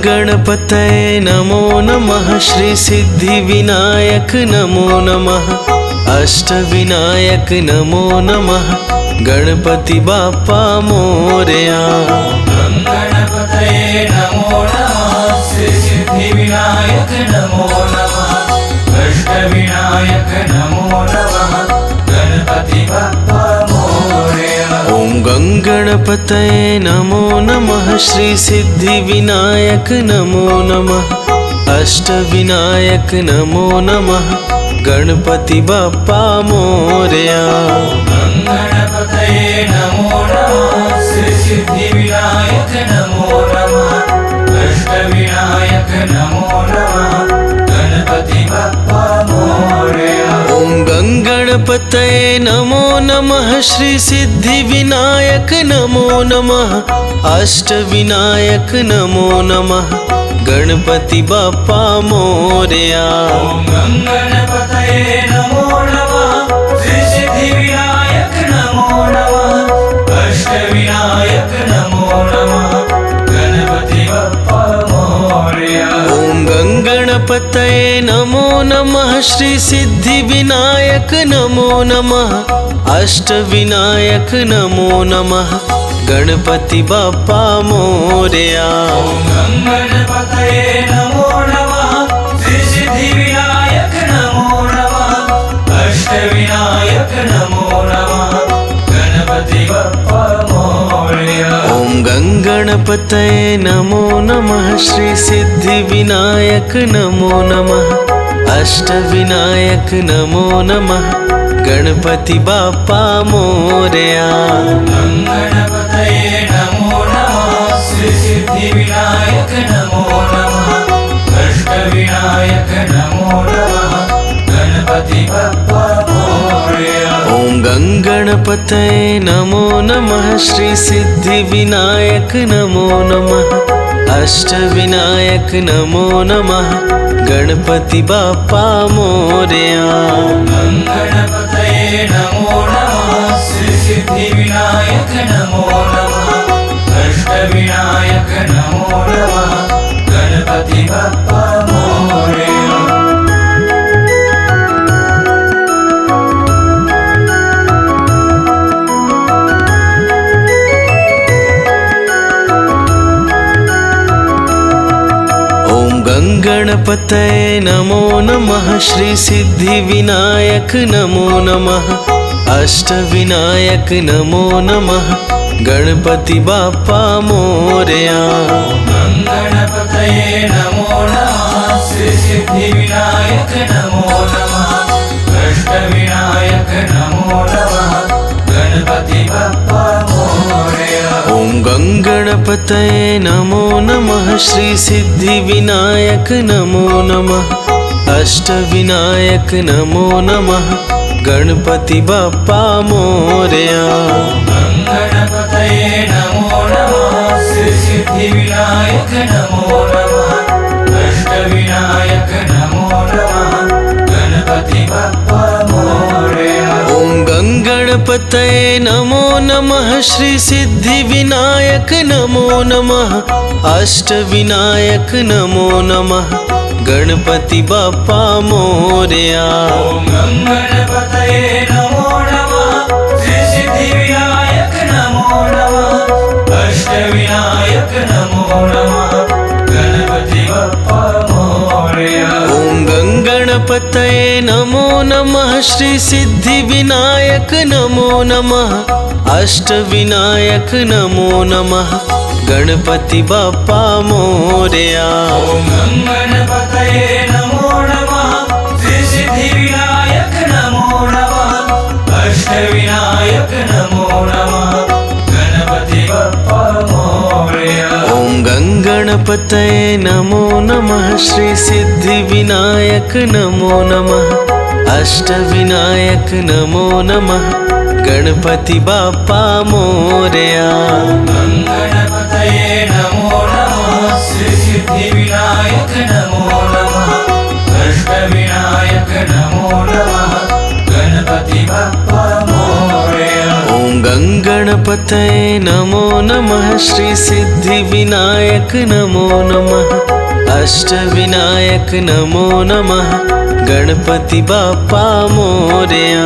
गणपतये नमो नमः। श्री सिद्धिविनायक नमो नमः। अष्टविनायक नमो नमः। गणपति बाप्पा मोरया। गणपतये नमो नमः। श्री सिद्धिविनायक नमो नमः। अष्टविनायक नमो नमः। गणपति बाप्पा मोरया। ओम गणपतये नमो नमः। श्री सिद्धिविनायक नमो नमः। अष्टविनायक नमो नमः। गणपति बाप्पा मोरया। गणपतये नमो नमः। श्री सिद्धिविनायक नमो नमः। अष्टविनायक नमो नमः। गणपति बाप्पा मोरया। ओम गणपतये नमो नमः। श्री सिद्धिविनायक नमो नमः। अष्टविनायक नमो नमः। गणपति बाप्पा मोरया। गणपतये नमो नमः। श्री सिद्धिविनायक नमो नमः। अष्टविनायक नमो नमः। गणपति बाप्पा मोरया। ओम गणपतये नमो नमः। श्री सिद्धिविनायक नमो नमः। अष्टविनायक नमो नमः। गणपति बाप्पा मोरया। गणपतये नमो नमः। श्री सिद्धिविनायक नमो नमः। अष्टविनायक नमो नमः। गणपति बाप्पा मोरया। ओम गणपतये नमो नमः। श्री सिद्धिविनायक नमो नमः। अष्टविनायक नमो नमः। गणपति बाप्पा मोरया। गणपतये नमो नमः। श्री सिद्धिविनायक नमो नमः। अष्टविनायक नमो नमः। गणपति बाप्पा मोरया। ओम गणपतये नमो नमः। श्री सिद्धिविनायक नमो नमः। अष्टविनायक नमो नमः। गणपति बाप्पा मोरया। गणपतये नमो नमः। श्री सिद्धिविनायक नमो नमः। अष्टविनायक नमो नमः। गणपति बाप्पा मोरया। गणपतये नमो नमः। श्री सिद्धिविनायक नमो नमः। अष्टविनायक नमो नमः। गणपति बाप्पा मोरया। गणपतये नमो नमः। श्री सिद्धिविनायक नमो नमः। अष्टविनायक नमो नमः। गणपति बाप्पा मोरया। ओम गणपतये नमो नमः। श्री सिद्धिविनायक नमो नमः। अष्टविनायक नमो नमः। गणपति बाप्पा मोरया। गणपतये नमो नमः। श्री सिद्धिविनायक नमो नमः। अष्टविनायक नमो नमः। गणपति बाप्पा मोरया। ओम गणपतये नमो नमः। श्री सिद्धिविनायक नमो नमः। अष्टविनायक नमो नमः। गणपति बाप्पा मोरया। गणपतये नमो नमः। श्री सिद्धिविनायक नमो नमः। अष्टविनायक नमो नमः। गणपति बाप्पा मोरया। ओम गणपतये नमो नमः। श्री सिद्धिविनायक नमो नमः। अष्टविनायक नमो नमः। गणपति बाप्पा मोरया। गणपतये नमो नमः। श्री सिद्धिविनायक नमो नमः। अष्टविनायक नमो नमः। गणपति बाप्पा मोरया। ओम गणपतये नमो नमः। श्री सिद्धिविनायक नमो नमः। अष्टविनायक नमो नमः। गणपति बाप्पा मोरया। गणपतये नमो नमः। श्री सिद्धिविनायक नमो नमः। अष्टविनायक नमो नमः। गणपति बाप्पा मोरया। ओम गणपतये गङ्गणपतये नमो नमः श्री सिद्धिविनायक नमो नमः अष्टविनायक नमो नमः गणपति बाप्पा मोरया।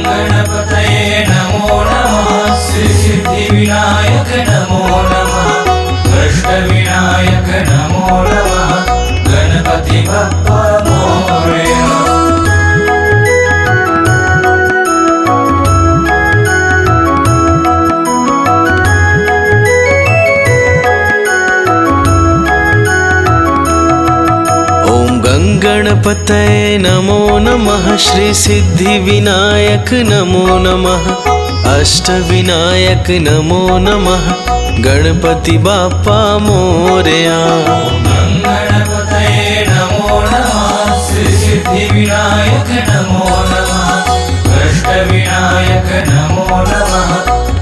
गणपतये नमो नमः श्री सिद्धिविनायक नमो नमः अष्टविनायक नमो नमः गणपति बाप्पा मोरया। गणपतये नमो नमः श्री सिद्धिविनायक नमो नमः अष्टविनायक नमो नमः गणपति बाप्पा मोरया। गणपतये नमो नमः श्री सिद्धिविनायक नमो नमः अष्टविनायक नमो नमः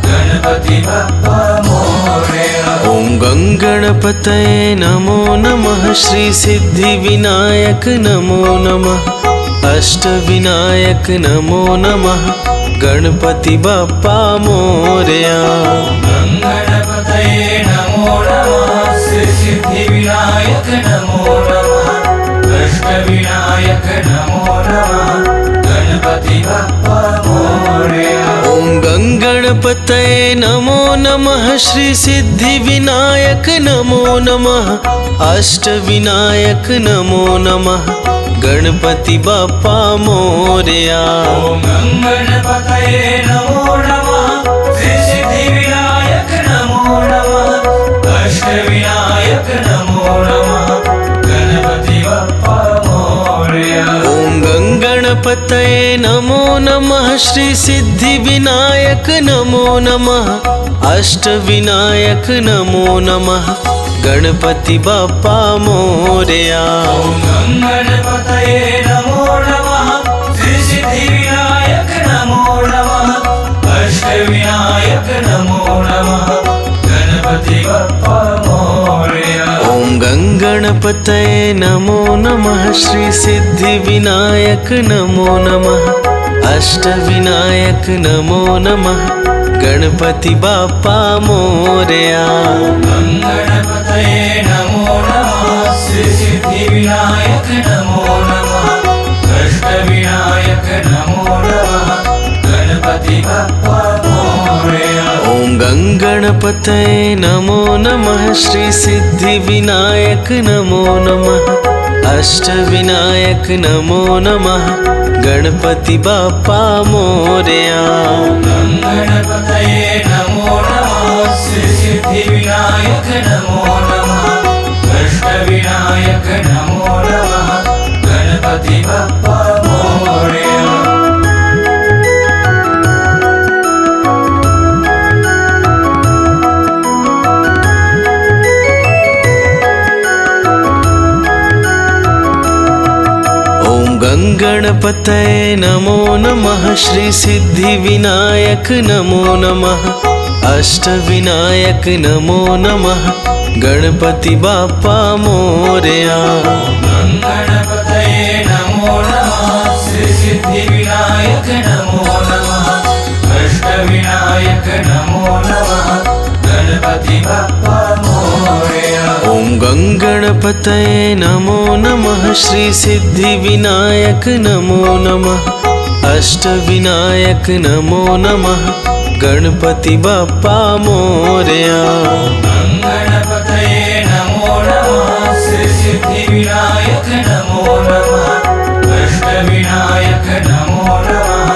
गणपति बाप्पा मोरया। ॐ गङ्गणपतये नमो नमः श्री सिद्धिविनायक नमो नमः अष्टविनायक नमो नमः गणपति बाप्पा मोरया। गणपतये नमो नमः श्री सिद्धिविनायक नमो नमः अष्टविनायक नमो नमः गणपति बाप्पा मोरया। ॐ गङ्गणपतये नमो नमः श्री सिद्धिविनायक नमो नमः अष्टविनायक नमो नमः गणपति बाप्पा मोरया। गणपतये नमो नमः श्री सिद्धिविनायक नमो नमः अष्टविनायक नमो नमः गणपति बाप्पा मोरया। ॐ गङ्गणपतये नमो नमः श्री सिद्धिविनायक नमो नमः अष्टविनायक नमो नमः गणपति बाप्पा मोरया। गणपतये नमो नमः श्री सिद्धिविनायक नमो नमः अष्टविनायक नमो नमः गणपति बाप्पा मोरया। ॐ गङ्गणपतये नमो नमः श्री सिद्धिविनायक नमो नमः अष्टविनायक नमो नमः गणपति बाप्पा मोरया। गणपतये नमो नमः श्री सिद्धिविनायक नमो नमः अष्टविनायक नमो नमः गणपति बाप्पा मोरया। ॐ गङ्गणपतये नमो नमः श्री सिद्धिविनायक नमो नमः अष्टविनायक नमो नमः गणपति बाप्पा मोरया। गणपतये नमो नमः श्री सिद्धिविनायक नमो नमः अष्टविनायक नमो नमः गणपति बाप्पा मोरया। गङ्गणपतये नमो नमः श्री सिद्धिविनायक नमो नमः अष्टविनायक नमो नमः गणपति बाप्पा मोरया। गणपतये नमो नमः श्री सिद्धिविनायक नमो नमः अष्टविनायक नमो नमः गणपति बाप्पा मोरया। ॐ गङ्गणपतये नमो नमः श्री सिद्धिविनायक नमो नमः अष्टविनायक नमो नमः गणपति बाप्पा मोरया। गणपतये नमो नमः श्री सिद्धिविनायक नमो नमः अष्टविनायक नमो नमः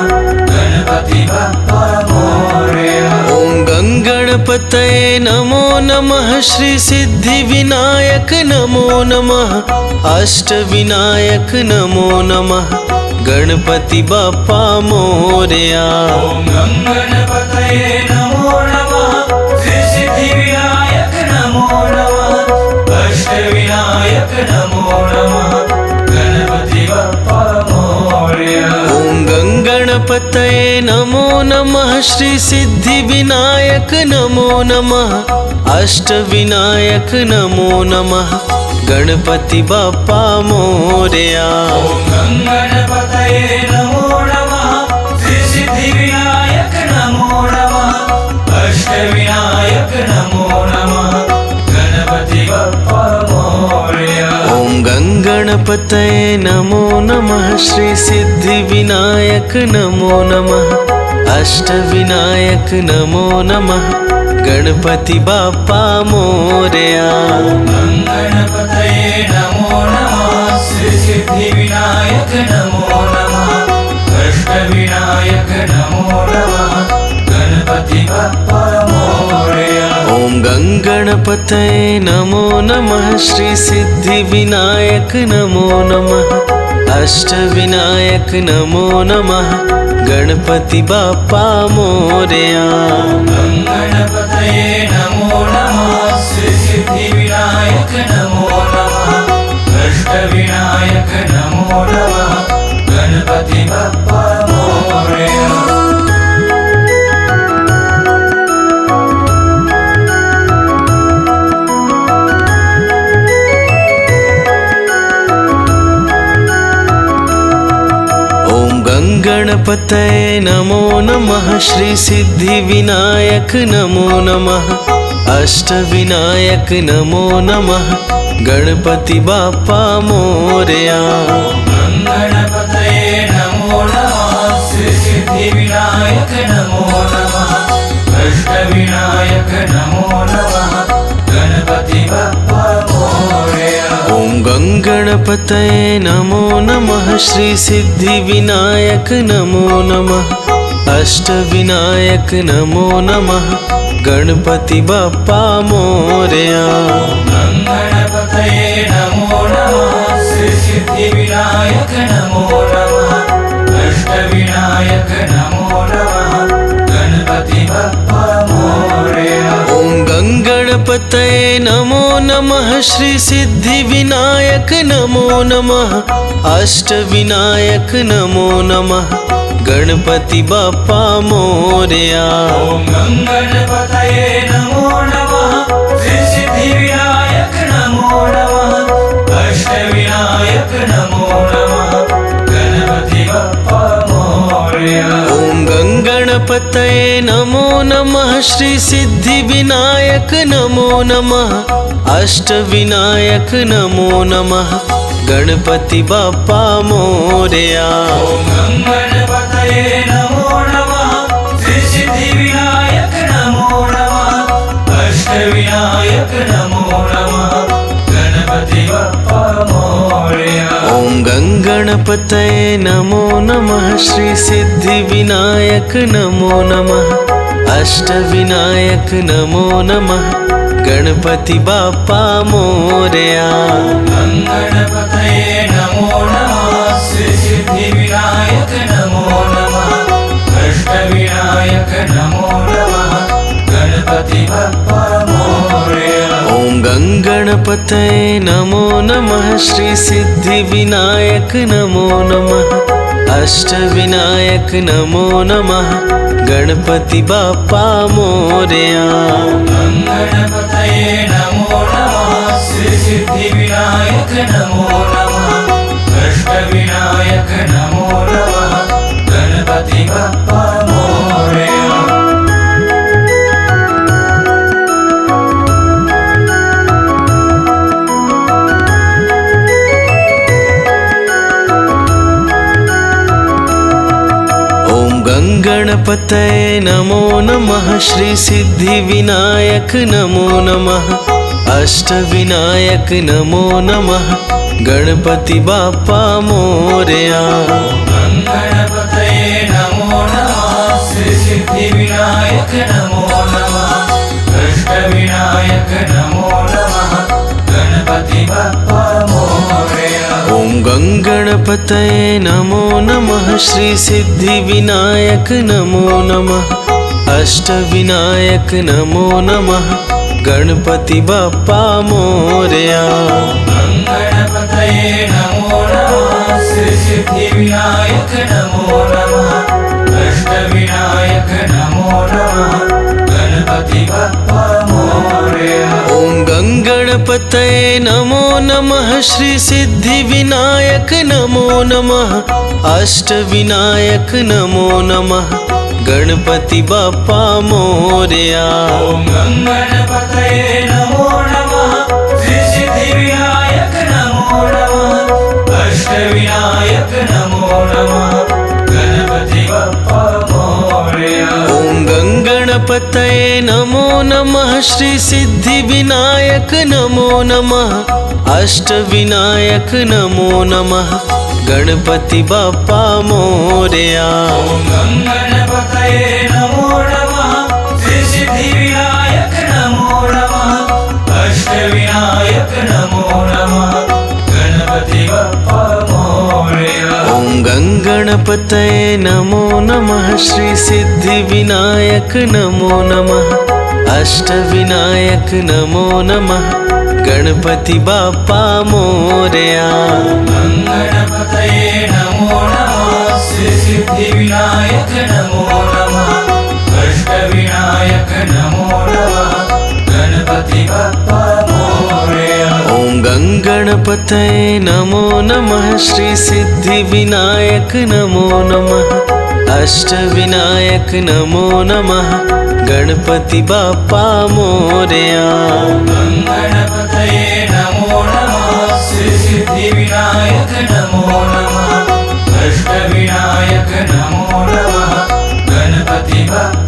गणपति बाप्पा मोरया। ॐ गङ्गणपतये नमो नमः श्री सिद्धिविनायक नमो नमः अष्टविनायक नमो नमः गणपति बाप्पा मोरया। गणपतये नमो नमः श्री सिद्धिविनायक नमो नमः अष्टविनायक नमो नमः गणपति बाप्पा मोरया। ॐ गङ्गणपतये नमो नमः श्री सिद्धिविनायक नमो नमः अष्टविनायक नमो नमः गणपति बाप्पा मोरया। गणपतये नमो नमः श्री सिद्धिविनायक नमो नमः गणपतये नमो नमः श्री सिद्धिविनायक नमो नमः अष्टविनायक नमो नमः गणपति बाप्पा मोरया। गणपतये नमो नमः श्री सिद्धिविनायक नमो नमः अष्टविनायक नमो नमः गणपति बाप्पा मोरया। ओम गंगणपतये नमो नमः श्री सिद्धिविनायक नमो नमः अष्टविनायक नमो नमः गणपति बाप्पा मोरया। गणपतये नमो नमः श्री सिद्धिविनायक नमो नमः अष्टविनायक नमो नमः गणपति बाप्पा मोरया। गणपतये नमो नमः श्री सिद्धिविनायक नमो नमः अष्टविनायक नमो नमः गणपति बाप्पा मोरया। गणपतये नमो नमः श्री सिद्धिविनायक नमो नमः अष्टविनायक नमो नमः गणपति बाप्पा मोरया। ओम गंगणपतये नमो नमः श्री सिद्धिविनायक नमो नमः अष्टविनायक नमो नमः गणपति बाप्पा मोरया। गणपतये नमो नमः श्री सिद्धिविनायक नमो नमः अष्टविनायक नमो नमः गणपति बाप्पा मोरया। ओम गंगणपतये नमो नमः श्री सिद्धिविनायक नमो नमः अष्टविनायक नमो नमः गणपति बाप्पा मोरया। ओम गणपतये नमो नमः श्री सिद्धिविनायक नमो नमः अष्टविनायक नमो नमः गणपति बाप्पा मोरया। ओम गंगणपतये नमो नमः श्री सिद्धिविनायक नमो नमः अष्टविनायक नमो नमः गणपति बाप्पा मोरया। ओम गणपतये नमो नमः श्री सिद्धिविनायक नमो नमः अष्टविनायक नमो नमः गणपति बाप्पा मोरया। ओम गंगणपतये नमो नमः श्री सिद्धिविनायक नमो नमः अष्टविनायक नमो नमः गणपति बाप्पा मोरया। गणपतये नमो नमः श्री सिद्धिविनायक नमो नमः अष्टविनायक नमो नमः गणपति बाप्पा मोरया। ओम गंगणपतये नमो नमः श्री सिद्धिविनायक नमो नमः अष्टविनायक नमो नमः गणपति बाप्पा मोरया। गणपतये नमो नमः श्री सिद्धिविनायक नमो नमः अष्टविनायक नमो नमः गणपति बाप्पा मोरया। गणपतये नमो नमः श्री सिद्धिविनायक नमो नमः अष्टविनायक नमो नमः गणपति बाप्पा मोरया। गणपतये नमो नमः श्री सिद्धिविनायक नमो नमः अष्टविनायक नमो नमः गणपति बाप्पा मोरया। ओम गंगणपतये नमो नमः श्री सिद्धिविनायक नमो नमः अष्टविनायक नमो नमः गणपति बाप्पा मोरया। गणपतये नमो नमः श्री सिद्धिविनायक नमो नमः अष्टविनायक नमो नमः गणपति बाप्पा मोरया। ओम गंगणपतये नमो नमः श्री सिद्धिविनायक नमो नमः अष्टविनायक नमो नमः गणपति बाप्पा मोरया। ओम गणपतये नमो नमः श्री सिद्धिविनायक नमो नमः गङ्गणपतये नमो नमः श्री सिद्धिविनायक नमो नमः अष्टविनायक नमो नमः गणपति बाप्पा मोरया। ॐ गङ्गणपतये नमो नमः श्री सिद्धिविनायक नमो नमः अष्टविनायक नमो नमः गणपति बाप्पा मोरया। ॐ गङ्गणपतये नमो नमः श्री सिद्धिविनायक नमो नमः अष्टविनायक नमो नमः गणपति बाप्पा मोरया। गङ्गणपतये नमो नमः श्री सिद्धिविनायक नमो नमः अष्टविनायक नमो नमः गणपति बाप्पा मोरया। ॐ गङ्गणपतये नमो नमः श्री सिद्धिविनायक नमो नमः अष्टविनायक नमो नमः गणपति बाप्पा मोरया। गङ्गणपतये नमो नमः श्री सिद्धिविनायक नमो नमः अष्टविनायक नमो नमः गणपति बाप्पा